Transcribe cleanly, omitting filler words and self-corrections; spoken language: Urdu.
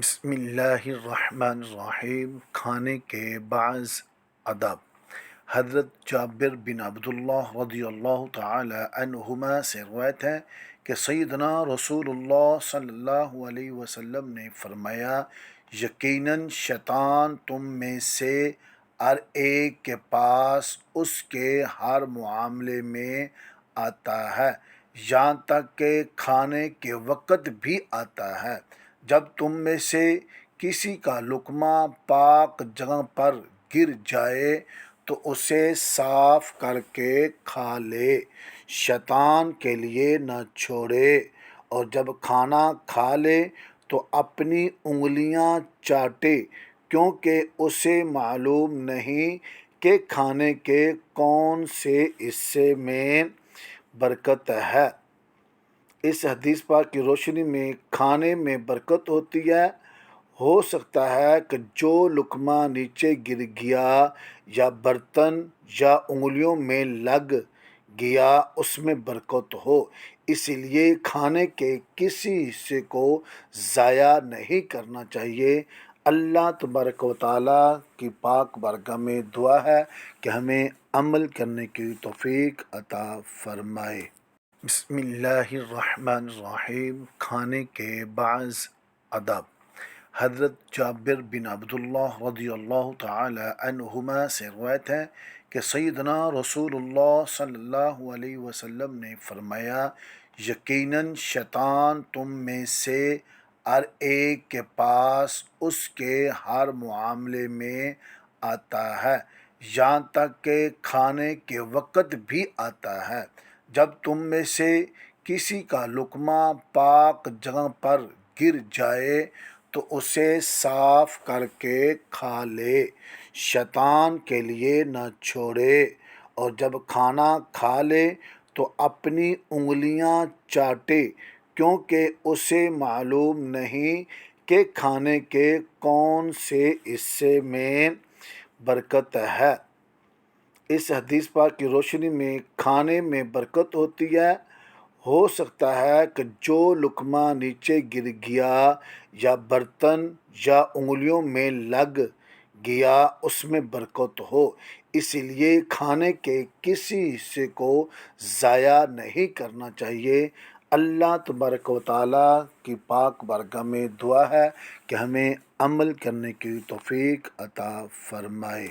بسم اللہ الرحمن الرحیم۔ کھانے کے بعض ادب۔ حضرت جابر بن عبداللہ رضی اللہ تعالی عنہما سے روایت ہے کہ سیدنا رسول اللہ صلی اللہ علیہ وسلم نے فرمایا، یقیناً شیطان تم میں سے ہر ایک کے پاس اس کے ہر معاملے میں آتا ہے، یہاں تک کہ کھانے کے وقت بھی آتا ہے۔ جب تم میں سے کسی کا لقمہ پاک جگہ پر گر جائے تو اسے صاف کر کے کھا لے، شیطان کے لیے نہ چھوڑے، اور جب کھانا کھا لے تو اپنی انگلیاں چاٹے، کیونکہ اسے معلوم نہیں کہ کھانے کے کون سے حصے میں برکت ہے۔ اس حدیث پاک کی روشنی میں کھانے میں برکت ہوتی ہے۔ ہو سکتا ہے کہ جو لقمہ نیچے گر گیا یا برتن یا انگلیوں میں لگ گیا اس میں برکت ہو، اس لیے کھانے کے کسی حصے کو ضائع نہیں کرنا چاہیے۔ اللہ تبارک و تعالیٰ کی پاک بارگاہ میں دعا ہے کہ ہمیں عمل کرنے کی توفیق عطا فرمائے۔ بسم اللہ الرحمن الرحیم۔ کھانے کے بعض ادب۔ حضرت جابر بن عبداللہ رضی اللہ تعالی عنہما سے روایت ہے کہ سیدنا رسول اللہ صلی اللہ علیہ وسلم نے فرمایا، یقیناً شیطان تم میں سے ہر ایک کے پاس اس کے ہر معاملے میں آتا ہے، یہاں تک کہ کھانے کے وقت بھی آتا ہے۔ جب تم میں سے کسی کا لقمہ پاک جگہ پر گر جائے تو اسے صاف کر کے کھا لے، شیطان کے لیے نہ چھوڑے، اور جب کھانا کھا لے تو اپنی انگلیاں چاٹے، کیونکہ اسے معلوم نہیں کہ کھانے کے کون سے حصے میں برکت ہے۔ اس حدیث پاک کی روشنی میں کھانے میں برکت ہوتی ہے۔ ہو سکتا ہے کہ جو لقمہ نیچے گر گیا یا برتن یا انگلیوں میں لگ گیا اس میں برکت ہو، اس لیے کھانے کے کسی حصے کو ضائع نہیں کرنا چاہیے۔ اللہ تبارک و تعالیٰ کی پاک بارگاہ میں دعا ہے کہ ہمیں عمل کرنے کی توفیق عطا فرمائے۔